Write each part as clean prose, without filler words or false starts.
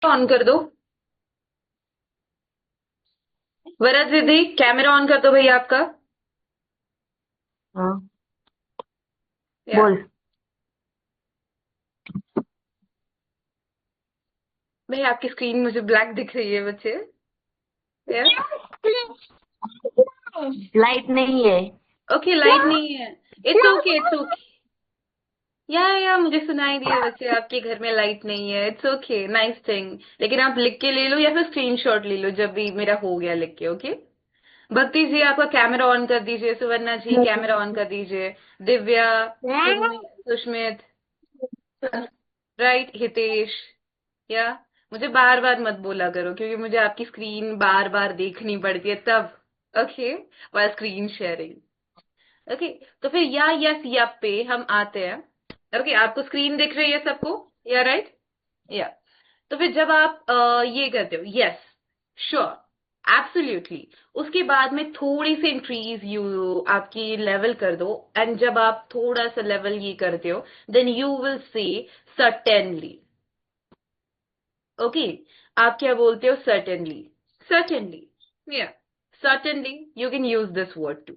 On कर दो। वरद दीदी, कैमरा ऑन कर दो भैया आपका। हाँ। या बोल। भैया आपकी स्क्रीन मुझे ब्लैक दिख रही है बच्चे। या लाइट नहीं है। ओके, लाइट नहीं है। It's okay, it's okay. या मुझे सुनाई दिया बच्चे, आपके घर में लाइट नहीं है। It's okay, nice thing. लेकिन आप लिख के ले लो या फिर स्क्रीनशॉट ले लो जब भी मेरा हो गया लिख के। ओके। भक्ति जी आपका कैमरा ऑन कर दीजिए। सुवर्णा जी कैमरा ऑन कर दीजिए। दिव्या, सुष्मित, राइट, हितेश। या मुझे बार बार मत बोला करो क्योंकि मुझे आपकी स्क्रीन बार बार देखनी पड़ती है तब। Okay, while screen sharing. Okay, तो फिर या यस या पे हम आते हैं। ओके, आपको स्क्रीन दिख रही है सबको? या राइट। या तो फिर जब आप ये करते हो यस, श्योर, एब्सोल्युटली, उसके बाद में थोड़ी सी इंक्रीज यू आपकी लेवल कर दो। एंड जब आप थोड़ा सा लेवल ये करते हो then you will say certainly. Okay, आप क्या बोलते हो? सर्टेनली। सर्टेनली। या certainly you can use this word too.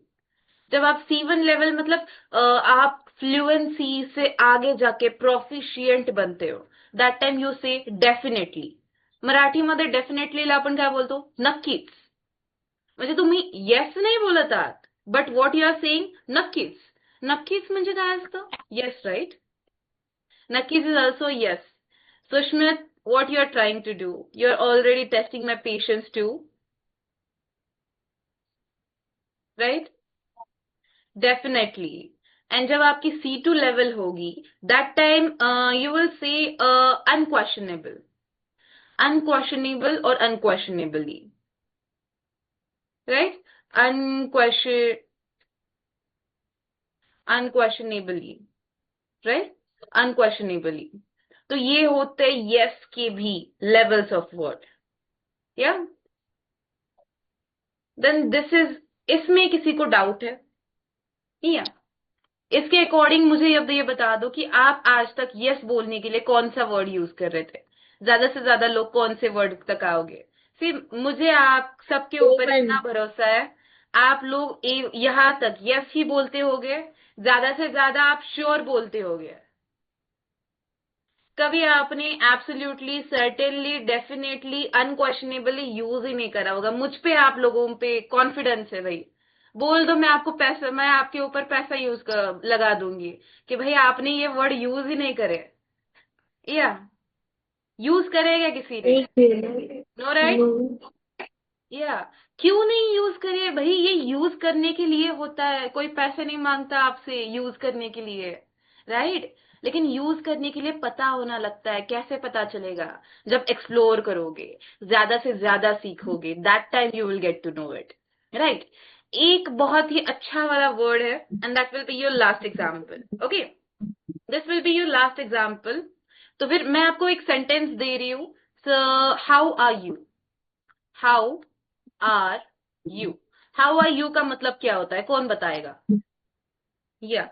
जब आप C1 लेवल मतलब आप फ्लुएंसी से आगे जाके प्रोफिशिएंट बनते हो दैट टाइम यू से डेफिनेटली। मराठीमध्ये डेफिनेटलीला आपण काय बोलतो? नक्कीच. म्हणजे तुम्ही येस नाही बोलत आहात, but what you are saying नक्कीच. नक्कीच म्हणजे काय असतं? Yes, right. नक्कीच is also yes. Sushmit, what you are trying to do? You're already testing my patience too, right? Definitely. And जब आपकी C2 लेवल होगी that time you will say unquestionable. Unquestionable और unquestionably, right. Unquestion, unquestionably, right. Unquestionably. तो ये होते yes के भी levels of word. या देन दिस इज, इसमें किसी को डाउट है? या इसके अकॉर्डिंग मुझे अब ये बता दो कि आप आज तक यस बोलने के लिए कौन सा वर्ड यूज कर रहे थे? ज्यादा से ज्यादा लोग कौन से वर्ड तक आओगे? सिर्फ मुझे आप सबके ऊपर ओवन। इतना भरोसा है, आप लोग यहाँ तक यस ही बोलते होगे। ज्यादा से ज्यादा आप श्योर बोलते होगे। कभी आपने absolutely, certainly, definitely, unquestionably use ही नहीं करा होगा। मुझ पे आप लोगों पे कॉन्फिडेंस है भाई। बोल दो, मैं आपको पैसा, मैं आपके ऊपर पैसा लगा दूंगी कि भाई आपने ये वर्ड यूज ही नहीं करे। या यूज करेगा किसी ने? एक मिनट। No, right. या क्यों नहीं यूज करे भाई? ये यूज करने के लिए होता है, कोई पैसे नहीं मांगता आपसे यूज करने के लिए, राइट। लेकिन यूज करने के लिए पता होना लगता है। कैसे पता चलेगा? जब एक्सप्लोर करोगे, ज्यादा से ज्यादा सीखोगे, that time you will get to know it, right. एक बहुत ही अच्छा वाला वर्ड है and that will be your last example. Okay, this will be your last example. तो फिर मैं आपको एक सेंटेंस दे रही हूँ। How are you? How are you? How are you का मतलब क्या होता है? कौन बताएगा? या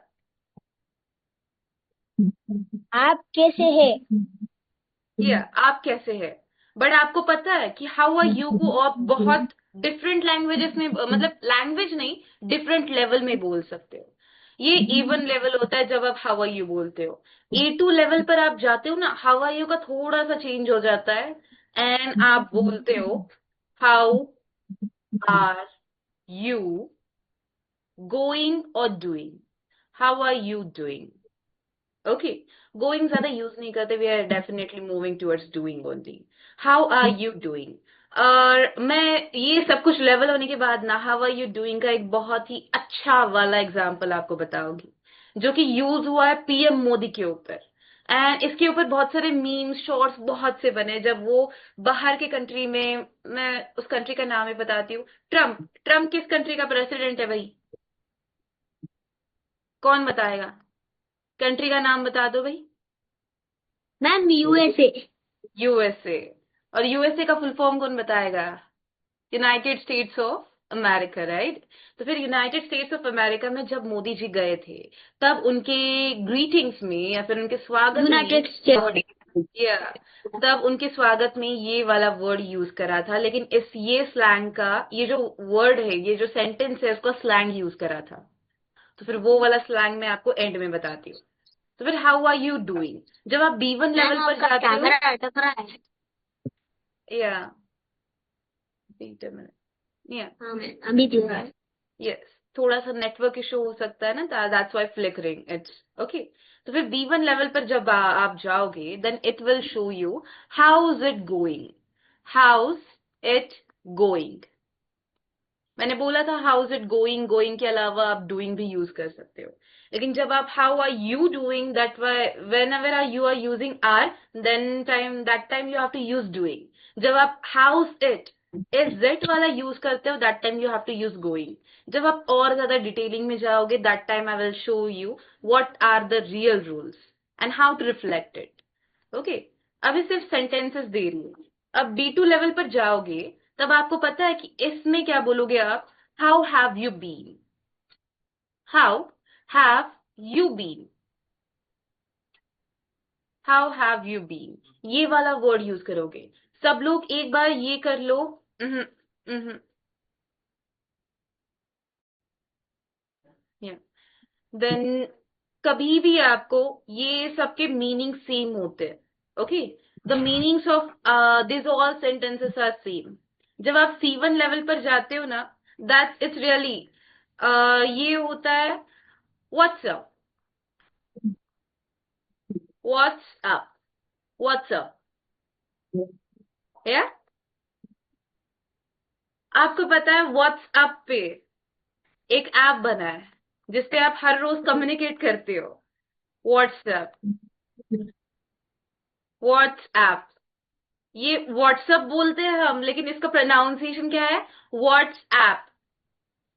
आप कैसे हैं? आप कैसे हैं? बट आपको पता है कि हाउ आर यू को आप बहुत डिफरेंट लैंग्वेजेस में, मतलब लैंग्वेज नहीं, डिफरेंट लेवल में बोल सकते हो। ये E1 लेवल होता है जब आप हाउ आर यू बोलते हो। A2 लेवल पर आप जाते हो ना, हाउ आर यू का थोड़ा सा चेंज हो जाता है एंड आप बोलते हो हाउ आर यू गोइंग और doing. How are you doing? Okay, going ज्यादा यूज नहीं करते, we are definitely moving towards doing only. How are you doing? और मैं ये सब कुछ लेवल होने के बाद ना हाउ आर यू डूइंग का एक बहुत ही अच्छा वाला एग्जांपल आपको बताऊंगी जो कि यूज हुआ है PM मोदी के ऊपर। एंड इसके ऊपर बहुत सारे मीम्स, शॉर्ट्स बहुत से बने जब वो बाहर के कंट्री में, मैं उस कंट्री का नाम ही बताती हूँ, ट्रम्प। ट्रम्प किस कंट्री का प्रेसिडेंट है भाई? कौन बताएगा? कंट्री का नाम बता दो भाई। Ma'am USA। USA। और USA का फुल फॉर्म कौन बताएगा? United states of America, right. तो फिर यूनाइटेड स्टेट्स ऑफ अमेरिका में जब मोदी जी गए थे तब उनके ग्रीटिंग्स में या फिर उनके स्वागत में यूनाइटेड स्टेट। या तब उनके स्वागत में ये वाला वर्ड यूज करा था, लेकिन इस ये स्लैंग का ये जो वर्ड है, ये जो सेंटेंस है, उसका स्लैंग यूज करा था। तो फिर वो वाला स्लैंग मैं आपको एंड में बताती हूँ। तो फिर हाउ आर यू डूइंग, जब आप B1 मैम लेवल पर आपका जाते हो। कैमरा अटक रहा है। या वेट अ मिनट। या हाँ मैम, अभी दिख रहा है। यस, थोड़ा सा नेटवर्क इशू हो सकता है ना, that's why flickering it's okay. तो फिर B1 लेवल पर जब आप जाओगे, then it will show you how is it going, how's it going. मैंने बोला था how is it going, going के अलावा आप डूइंग भी यूज कर सकते हो। लेकिन जब आप how are you doing, that whenever are you are using are, then time that time you have to use doing. जब आप हाउस इट इज इट वाला यूज करते हो, that time you have to use going. जब आप और ज्यादा detailing में जाओगे, that time I will show you what are the real rules and how to reflect it. Okay, अभी सिर्फ सेंटेंसेस दे रही हूँ। अब B2 लेवल पर जाओगे, तब आपको पता है कि इसमें क्या बोलोगे आप। How have you been, how have you been, how have you been, ये वाला वर्ड यूज करोगे। सब लोग एक बार ये कर लो। देन कभी भी आपको ये सबके मीनिंग सेम होते हैं। Okay, the meanings of this all sentences are same. जब आप C1 लेवल पर जाते हो ना, दैट्स इट्स रियली ये होता है व्हाट्सअप, व्हाट्सअप, व्हाट्सअप। या आपको पता है व्हाट्सअप पे एक ऐप बना है जिसपे आप हर रोज कम्युनिकेट करते हो। WhatsApp, WhatsApp. ये व्हाट्सएप बोलते हैं हम, लेकिन इसका प्रोनाउंसिएशन क्या है, व्हाट्सएप।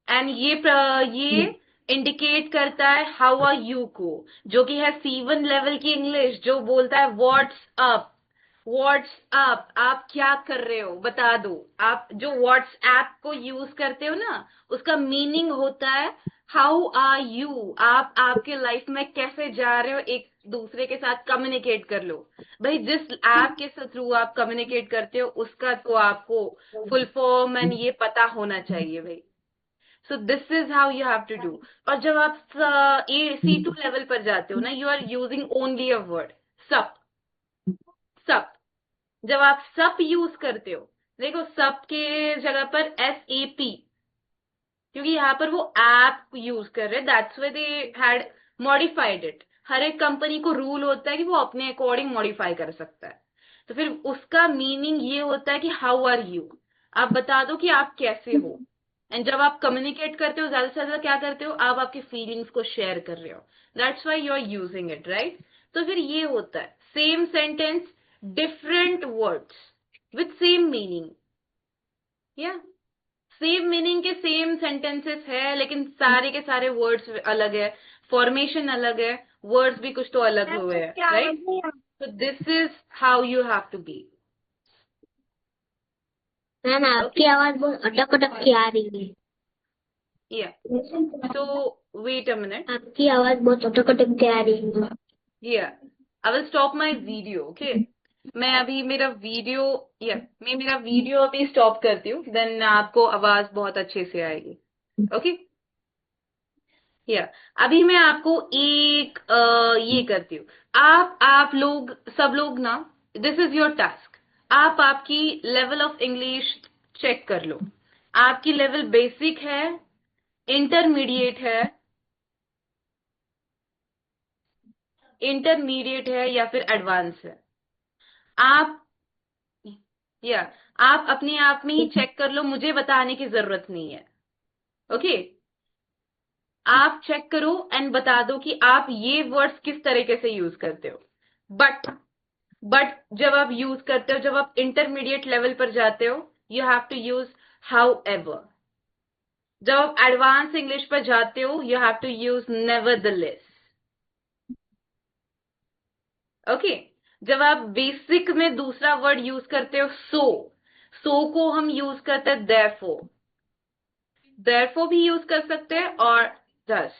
एंड ये इंडिकेट करता है हाउ आर यू को, जो कि है C1 लेवल की इंग्लिश, जो बोलता है व्हाट्सअप, व्हाट्सअप आप क्या कर रहे हो बता दो। आप जो व्हाट्सएप को यूज करते हो ना, उसका मीनिंग होता है हाउ आर यू, आप आपके लाइफ में कैसे जा रहे हो, एक दूसरे के साथ कम्युनिकेट कर लो। भाई जिस ऐप के थ्रू आप कम्युनिकेट करते हो, उसका तो आपको फुल फॉर्म एंड ये पता होना चाहिए भाई। So this is how you have to do. और जब आप C2 लेवल पर जाते हो ना, you are using only a word, sup, sup. जब आप सप यूज करते हो, देखो सप के जगह पर SAP, क्योंकि यहाँ पर वो ऐप यूज कर रहे हैं, that's why they had modified it. हर एक कंपनी को रूल होता है कि वो अपने अकॉर्डिंग मॉडिफाई कर सकता है। तो फिर उसका मीनिंग ये होता है कि हाउ आर यू, आप बता दो कि आप कैसे हो। एंड जब आप कम्युनिकेट करते हो, ज्यादा से ज्यादा क्या करते हो, आप आपकी फीलिंग्स को शेयर कर रहे हो, that's why you are using it, right. तो फिर ये होता है same sentence, different words with same meaning. या सेम मीनिंग के सेम सेंटेंसेस है, लेकिन सारे के सारे वर्ड्स अलग है, फॉर्मेशन अलग है, वर्ड्स भी कुछ तो अलग हुए हैं, क्या आवाज राइट। नहीं आ So this is how you have to be. Ma'am, आपकी Okay? आवाज बहुत अटक अटक के आ रही है। Yeah. So wait a minute. आपकी आवाज बहुत अटक अटक के आ रही है। Yeah. I will stop my video. Okay? मैं अभी मेरा वीडियो, मैं मेरा वीडियो अभी स्टॉप करती हूँ, देन आपको आवाज बहुत अच्छे से आएगी। ओके। या अभी मैं आपको एक ये करती हूँ। आप लोग सब लोग ना, दिस इज योर टास्क। आप आपकी लेवल ऑफ इंग्लिश चेक कर लो। आपकी लेवल बेसिक है, इंटरमीडिएट है, इंटरमीडिएट है या फिर एडवांस है। आप या आप अपने आप में ही चेक कर लो, मुझे बताने की जरूरत नहीं है। ओके, आप चेक करो एंड बता दो कि आप ये वर्ड्स किस तरीके से यूज करते हो। बट बट जब आप यूज करते हो, जब आप इंटरमीडिएट लेवल पर जाते हो, you have to use however. जब आप एडवांस इंग्लिश पर जाते हो, you have to use nevertheless. Okay, जब आप बेसिक में दूसरा वर्ड यूज करते हो, सो को हम यूज करते हैं देयरफॉर, देयरफॉर भी यूज कर सकते हैं, और दस।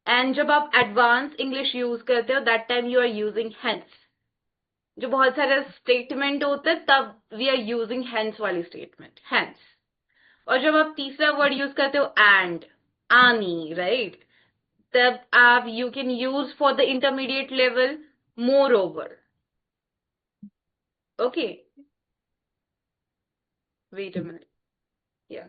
एंड जब आप एडवांस इंग्लिश यूज करते हो, that time you are using hence. जो बहुत सारे स्टेटमेंट होते हैं तब वी आर यूजिंग हैंस वाली स्टेटमेंट, हैंस। और जब आप तीसरा वर्ड यूज करते हो एंड, आनी, राइट, तब आप you can use for the intermediate level moreover. Okay, wait a minute, या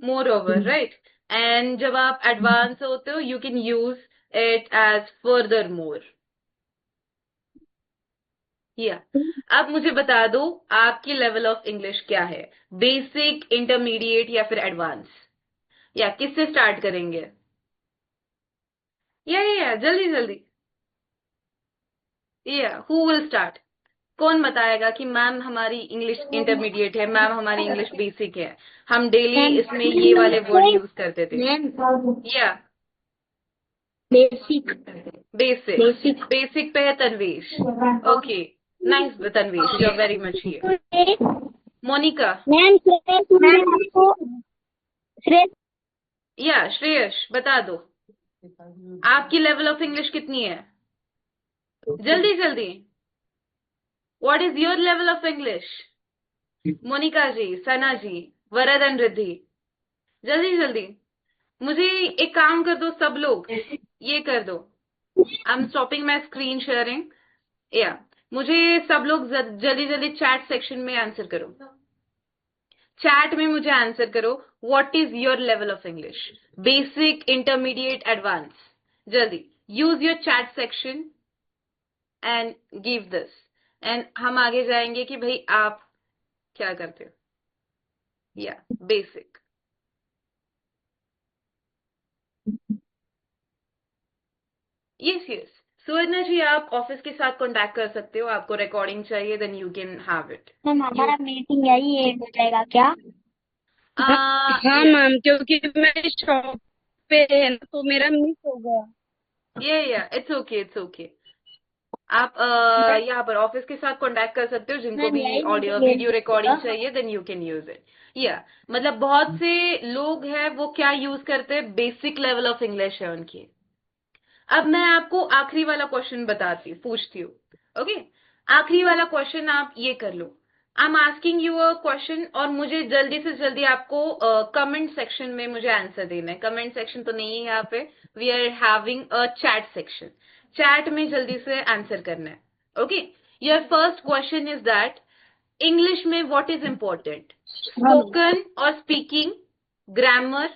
मोर ओवर, राइट। एंड जब आप एडवांस होते हो you can use it as furthermore, या। अब मुझे बता दो आपकी लेवल ऑफ इंग्लिश क्या है, बेसिक, इंटरमीडिएट या फिर एडवांस, या किससे स्टार्ट करेंगे? या जल्दी जल्दी, या हु विल स्टार्ट? कौन बताएगा कि मैम हमारी इंग्लिश इंटरमीडिएट है, मैम हमारी इंग्लिश बेसिक है, हम डेली मैम इसमें ये वाले वर्ड यूज करते थे? मैम या बेसिक बेसिक, बेसिक बेसिक पे है Tanvesh. Okay, nice Tanvesh, you are very much here. Monika, ma'am Shreya या श्रेयश बता दो आपकी लेवल ऑफ इंग्लिश कितनी है? जल्दी जल्दी, what is your level of English? Monika ji, Sana ji, Varad and Riddhi, जल्दी जल्दी। मुझे एक काम कर दो सब लोग, ये कर दो, I am stopping my screen sharing, या मुझे सब लोग जल्दी जल्दी चैट सेक्शन में आंसर करो, चैट में मुझे आंसर करो, what is your level of English, basic, intermediate, advance? जल्दी use your chat section and give this, and हम आगे जाएंगे कि भाई आप क्या करते हो, या बेसिक। यस यस, सुवर्णा जी आप ऑफिस के साथ कांटेक्ट कर सकते हो, आपको रिकॉर्डिंग चाहिए then you can have it. Ma'am you हमारा मीटिंग यही एंड हो जाएगा क्या? हाँ या मैम, क्योंकि मैं शॉप पे है ना, तो मेरा मिस हो गया। या इट्स ओके, इट्स ओके। आप यहाँ पर ऑफिस के साथ कांटेक्ट कर सकते हो, जिनको मैम भी यही audio meeting and video recording होगा। चाहिए then you can use it, या। मतलब बहुत से लोग हैं वो क्या यूज करते हैं, बेसिक लेवल ऑफ इंग्लिश है उनकी। अब मैं आपको आखिरी वाला क्वेश्चन बताती हूँ, पूछती हूँ। ओके, आखिरी वाला क्वेश्चन आप ये कर लो, I am asking you a question और मुझे जल्दी से जल्दी आपको कमेंट सेक्शन में मुझे आंसर देना है। कमेंट सेक्शन तो नहीं है यहाँ पे, we are having a chat section, chat में जल्दी से आंसर करना है। Okay, your first question is that English में व्हाट इज इंपॉर्टेंट, हाँ मैम। स्पोकन और स्पीकिंग, ग्रामर,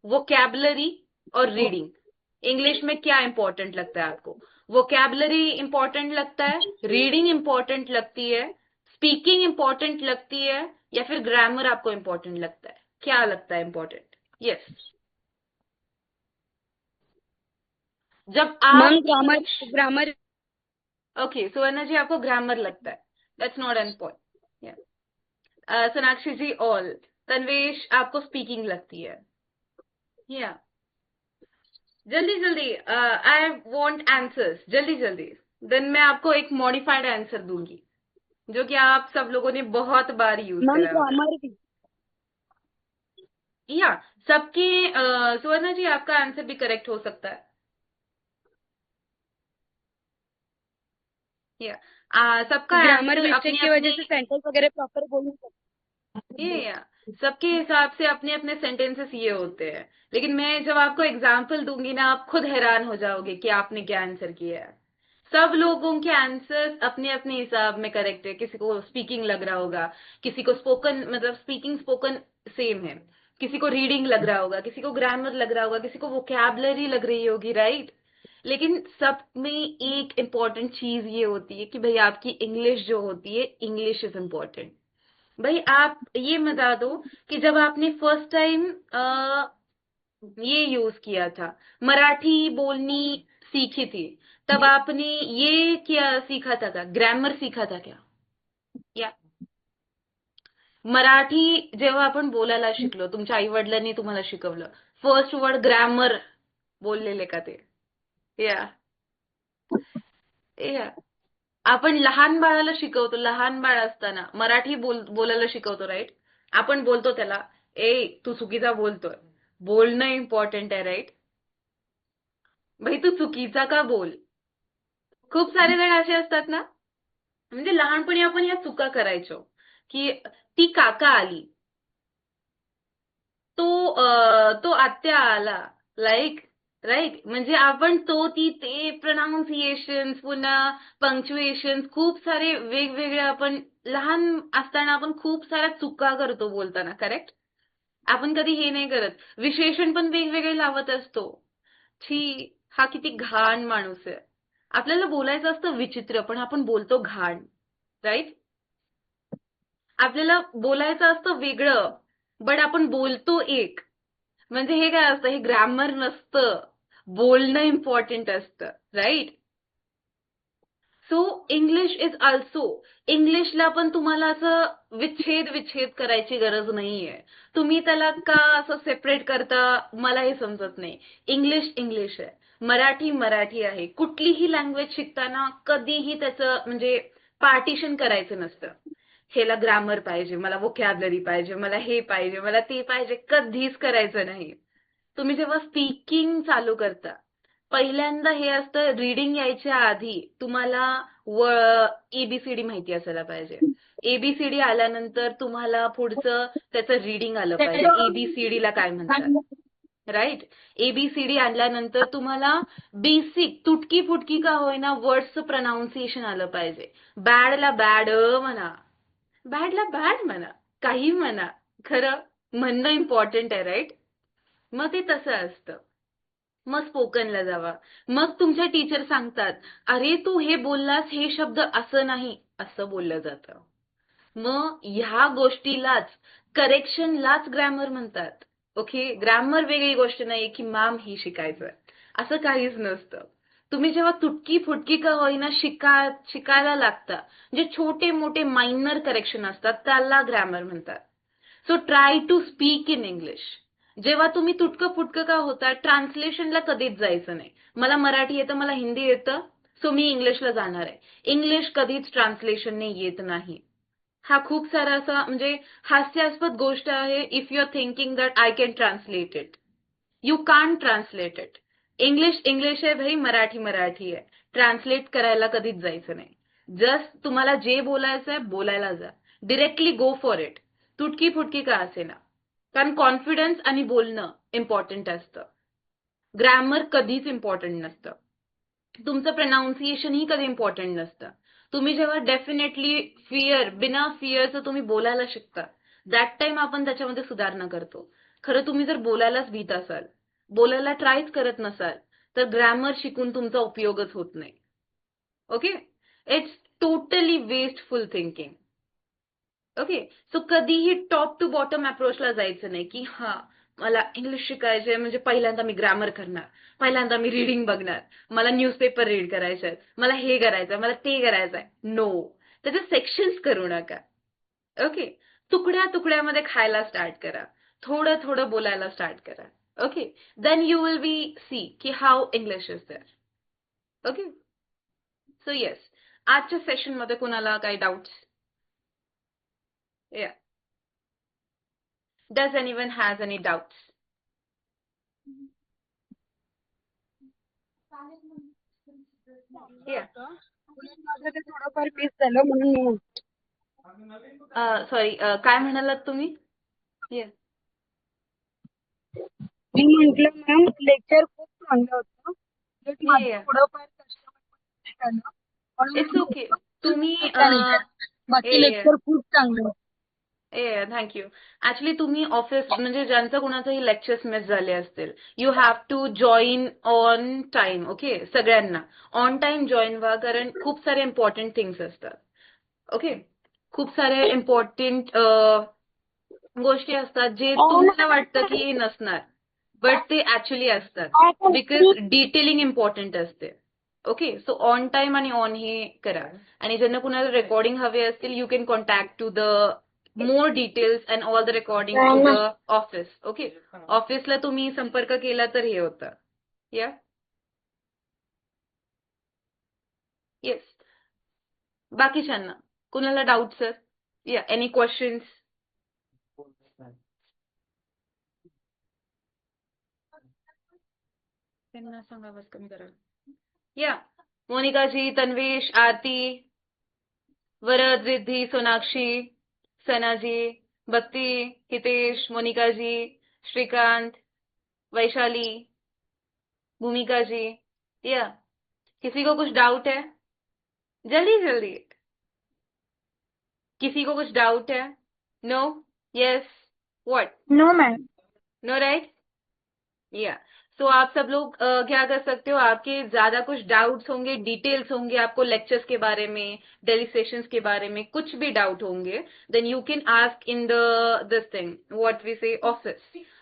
वोकैबुलरी और रीडिंग? इंग्लिश में क्या इंपॉर्टेंट लगता है आपको? वोकैबुलरी इंपॉर्टेंट लगता है, रीडिंग इंपॉर्टेंट लगती है, स्पीकिंग इंपॉर्टेंट लगती है, या फिर ग्रामर आपको इंपॉर्टेंट लगता है? क्या लगता है इंपॉर्टेंट? यस, जब मैम आप grammar English, grammar okay Suvarna ji आपको ग्रामर लगता है, that's not an point. Sonakshi ji all, Tanvesh आपको स्पीकिंग लगती है, या। जल्दी जल्दी, आई वांट आंसर्स, जल्दी जल्दी, देन मैं आपको एक मॉडिफाइड आंसर दूंगी जो कि आप सब लोगों ने बहुत बार यूज मैम करा होगा, ग्रामर भी। या। सबके सुवर्णा जी आपका आंसर भी करेक्ट हो सकता है, या। सबका ग्रामर आंसर मिस्टेक अपने की वजह अपने, से सेंटेंस वगैरह प्रॉपर बोल नहीं या सबके हिसाब से अपने अपने सेंटेंसेस ये होते हैं, लेकिन मैं जब आपको एग्जाम्पल दूंगी ना आप खुद हैरान हो जाओगे कि आपने क्या आंसर किया है। सब लोगों के आंसर्स अपने अपने हिसाब में करेक्ट है, किसी को स्पीकिंग लग रहा होगा, किसी को स्पोकन, मतलब स्पीकिंग स्पोकन सेम है, किसी को रीडिंग लग रहा होगा, किसी को ग्रामर लग रहा होगा, किसी को वोकैबुलरी लग रही होगी, राइट। लेकिन सब में एक इम्पॉर्टेंट चीज ये होती है कि भाई आपकी इंग्लिश जो होती है, इंग्लिश इज इम्पोर्टेंट। भाई आप ये बता दो कि जब आपने फर्स्ट टाइम ये यूज किया था, मराठी बोलनी सीखी थी, तब आपने ये क्या सीखा था, क्या ग्रामर सीखा था क्या? या मराठी जेव्हा आपण बोलायला शिकलो, तुमच्या आई वडिलांनी तुम्हाला शिकवलं, फर्स्ट वर्ड ग्रामर बोललेले का ते? या या आपण लहान बाळाला शिकवतो, लहान बाळ असताना मराठी बोलायला शिकवतो, राईट? आपण बोलतो त्याला, ए तू चुकीचा बोलतोय, बोलणं इम्पॉर्टंट आहे, राईट? भाई तू चुकीचा का बोल. खूप सारे जण असे असतात ना, म्हणजे लहानपणी आपण ह्या चुका करायचो, की ती काका आली, तो आत्या आला, लाईक, राईट. म्हणजे आपण ती ते प्रोनाऊन्सिएशन, पुन्हा पंक्च्युएशन, खूप सारे वेगवेगळे आपण लहान असताना आपण खूप साऱ्या चुका करतो बोलताना, करेक्ट. आपण कधी हे नाही करत, विशेषण पण वेगवेगळे लावत असतो. छी, हा किती घाण माणूस आहे. आपल्याला बोलायचं असतं विचित्र, पण आपण बोलतो घाण, राईट. आपल्याला बोलायचं असतं वेगळं, बट आपण बोलतो एक. म्हणजे हे काय असतं, हे ग्रामर नसतं, बोलणं इम्पॉर्टंट असतं, right. So English is also, इंग्लिशला पण तुम्हाला असं विच्छेद विच्छेद करायची गरज नाहीये. तुम्ही त्याला का असं सेपरेट करता, मला हे समजत नाही. इंग्लिश इंग्लिश आहे, मराठी मराठी आहे. कुठलीही लँग्वेज शिकताना कधीही त्याचं म्हणजे पार्टिशन करायचं नसतं. ह्याला ग्रामर पाहिजे, मला व्होकॅब्लरी पाहिजे, मला हे पाहिजे, मला ते पाहिजे, कधीच करायचं नाही. तुम्ही जेव्हा स्पीकिंग चालू करता, पहिल्यांदा हे असतं, रीडिंग यायच्या आधी तुम्हाला व एबीसीडी माहिती असायला पाहिजे. एबीसीडी आल्यानंतर तुम्हाला पुढचं त्याचं रीडिंग आलं पाहिजे, एबीसीडी ला काय म्हणतात, राईट. एबीसीडी आणल्यानंतर तुम्हाला बेसिक तुटकी फुटकी का होईना वर्ड्सचं प्रोनाऊन्सिएशन आलं पाहिजे. बॅडला बॅड म्हणा, बॅडला बॅड म्हणा, काही म्हणा, खरं म्हणणं इम्पॉर्टंट आहे, राईट. मग ते तसं असतं. मग स्पोकनला जावा. मग तुमच्या टीचर सांगतात, अरे तू हे बोललास, हे शब्द असं नाही, असं बोललं जातं. मग ह्या गोष्टीलाच, करेक्शनलाच ग्रॅमर म्हणतात. ओके, ग्रॅमर वेगळी गोष्ट नाही की मॅम ही शिकायचं, असं काहीच नसतं. तुम्ही जेव्हा तुटकी फुटकी का होईना शिकायला लागता, जे छोटे मोठे मायनर करेक्शन असतात त्याला ग्रॅमर म्हणतात. So try to speak in English. जेव्हा तुम्ही तुटकं फुटकं का होता, ट्रान्सलेशनला कधीच जायचं नाही. मला मराठी येतं, मला हिंदी येतं, सो मी इंग्लिशला जाणार आहे. इंग्लिश कधीच ट्रान्सलेशनने येत नाही. हा खूप सारा असा म्हणजे हास्यास्पद गोष्ट आहे. If you are thinking that I can translate it, you can't translate it. English English आहे भाई, मराठी मराठी आहे. ट्रान्सलेट करायला कधीच जायचं नाही. जस्ट तुम्हाला जे बोलायचं आहे बोलायला जा, डिरेक्टली गो फॉर इट, तुटकी फुटकी का असेना. कारण कॉन्फिडन्स आणि बोलणं इम्पॉर्टंट असतं, ग्रॅमर कधीच इम्पॉर्टंट नसतं. तुमचं प्रोनाऊन्सिएशनही कधी इम्पॉर्टंट नसतं. तुम्ही जेव्हा डेफिनेटली बिना फिअरचं तुम्ही बोलायला शिकता, दॅट टाइम आपण त्याच्यामध्ये सुधारणा करतो. खरं तुम्ही जर बोलायलाच भीत असाल, बोलायला ट्रायच करत नसाल, तर ग्रॅमर शिकून तुमचा उपयोगच होत नाही. Okay, it's totally wasteful thinking. Okay. So कधीही टॉप टू बॉटम अप्रोचला जायचं नाही, की हा मला इंग्लिश शिकायचंय म्हणजे पहिल्यांदा मी ग्रामर करणार, पहिल्यांदा मी रीडिंग बघणार, मला न्यूजपेपर रीड करायचंय, मला हे करायचंय, मला ते करायचंय. नो, त्याचे सेक्शन्स करू नका. ओके, तुकड्या तुकड्यामध्ये खायला स्टार्ट करा, थोडं थोडं बोलायला स्टार्ट करा. Okay, then you will be see की how English is there. Okay. So yes, आजच्या सेशन मध्ये कुणाला काही doubts? Yeah, does anyone has any doubts? चांगलं होतं. म्हणून माझं ते थोडंफार मिस झालं म्हणून सॉरी, काय म्हणालात तुम्ही? Yeah. मी म्हंटल मॅम लेक्चर खूप चांगलं होतं. But Yeah, माझं yeah. थोडंफार कष्टामध्ये झालं It's म्हणून okay. तुम्ही त्यानंतर बाकी ए लेक्चर खूप चांगलं होतं. ए थँक्यू. ऍक्च्युली तुम्ही ऑफिस म्हणजे ज्यांचं कुणाचंही लेक्चर्स मिस झाले असतील, you have to join on time. Okay, सगळ्यांना ऑन टाइम जॉईन व्हा, कारण खूप सारे इम्पॉर्टंट थिंग्स असतात. ओके, खूप सारे इम्पॉर्टंट गोष्टी असतात जे तुम्हाला वाटतं की नसणार, बट ते ऍक्च्युली असतात, बिकॉज डिटेलिंग इम्पॉर्टंट असते. ओके, सो ऑन टाइम आणि ऑन हे करा. आणि ज्यांना कुणाला रेकॉर्डिंग हवे असतील, you can contact to the more details and all the recording to the office. Okay, ऑफिसला तुम्ही संपर्क केला तर हे होतं. या, येस. बाकीच्यांना कुणाला डाऊट सर? या, एनी क्वेश्चन्स? त्यांना सांगा आवाज कमी करा. या मोनिका जी, तन्वेश, आरती, वरद, रिद्धी, सोनाक्षी, सना जी, भक्ति, हितेश, मोनिका जी, श्रीकांत, वैशाली, भूमिका जी. या किसी को कुछ डाउट है? जल्दी जल्दी. किसी को कुछ डाउट है? No? Yes? What? No ma'am. No right? या सो आप सब लोग क्या कर सकते हो, आपके ज्यादा कुछ डाउट्स होंगे, डिटेल्स होंगे आपको लेक्चर्स के बारे में, डेली सेशंस के बारे में, कुछ भी डाउट होंगे, then you can ask in the this thing what we say office.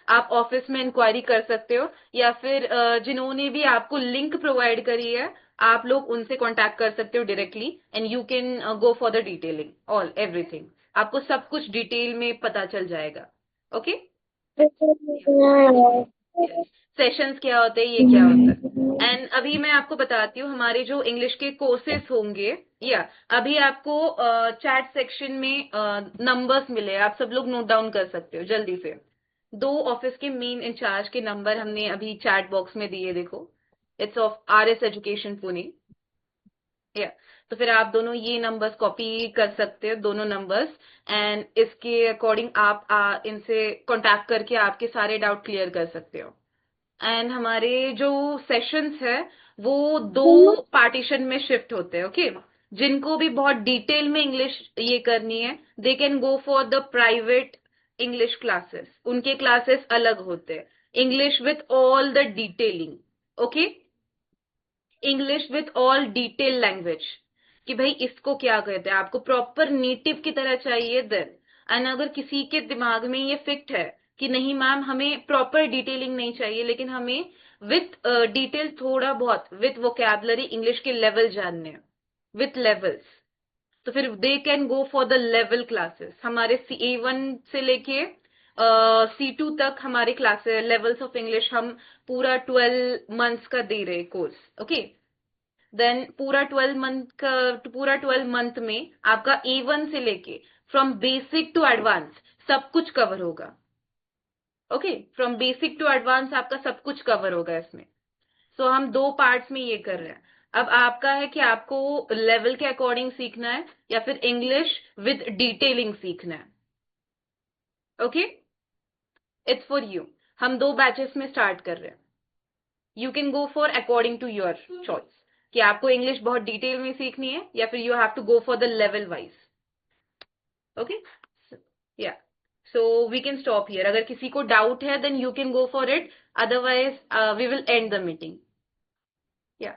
आप ऑफिस में इंक्वायरी कर सकते हो, या फिर जिन्होंने भी आपको लिंक प्रोवाइड करी है आप लोग उनसे कांटेक्ट कर सकते हो directly, and you can go for the detailing all everything. आपको सब कुछ डिटेल में पता चल जाएगा. ओके. सेशंस क्या होते हैं, ये क्या होता है. एंड अभी मैं आपको बताती हूँ हमारे जो इंग्लिश के कोर्सेस होंगे. या अभी आपको चैट सेक्शन में नंबर्स मिले, आप सब लोग नोट डाउन कर सकते हो जल्दी से. 2 ऑफिस के मेन इंचार्ज के नंबर हमने अभी चैट बॉक्स में दिए, देखो. It's of RS education Pune. या तो फिर आप दोनों ये नंबर्स कॉपी कर सकते हो, दोनों नंबर्स, एंड इसके अकॉर्डिंग आप इनसे कांटेक्ट करके आपके सारे डाउट क्लियर कर सकते हो. एंड हमारे जो सेशंस है वो 2 पार्टीशन में शिफ्ट होते हैं. ओके. जिनको भी बहुत डिटेल में इंग्लिश ये करनी है, they can go for the private English classes. उनके क्लासेस अलग होते हैं, English with all the detailing. Okay. English with all detail language, कि भाई इसको क्या कहते हैं, आपको प्रॉपर नेटिव की तरह चाहिए देन. एंड अगर किसी के दिमाग में ये फिक्ट है कि नहीं मैम हमें प्रॉपर डिटेलिंग नहीं चाहिए, लेकिन हमें विथ डिटेल थोड़ा बहुत विथ वोकैबुलरी इंग्लिश के लेवल जानने हैं, विथ लेवल्स, तो फिर they can go for the level classes. हमारे A1 से लेके C2 तक हमारे क्लासेस लेवल्स ऑफ इंग्लिश हम पूरा 12 मंथ्स का दे रहे कोर्स. ओके. देन पूरा 12 मंथ में आपका A1 से लेके फ्रॉम बेसिक टू एडवांस सब कुछ कवर होगा. Okay. From basic to advance आपका सब कुछ कवर होगा इसमें. सो हम 2 पार्ट्स में ये कर रहे हैं. अब आपका है कि आपको लेवल के अकॉर्डिंग सीखना है या फिर इंग्लिश विद डिटेलिंग सीखना है. ओके. It's for you. हम 2 बैचेस में स्टार्ट कर रहे हैं. You can go for according to your choice कि आपको इंग्लिश बहुत डिटेल में सीखनी है या फिर you have to go for the level wise. Okay. Yeah so we can stop here. अगर किसी को डाउट है then you can go for it, otherwise we will end the meeting. Yeah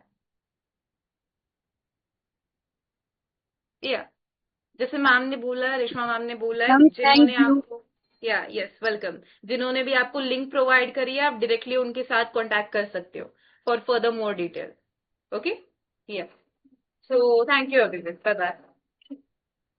yeah जैसे मैम ने बोला, Reshma ma'am ने बोला है, मैम थैंक जिन्होंने यू. आपको, या यस वेलकम, जिन्होंने भी आपको लिंक प्रोवाइड करी है आप डायरेक्टली उनके साथ कांटेक्ट कर सकते हो for further more detail. Okay. Yeah so thank you everyone. Bye bye.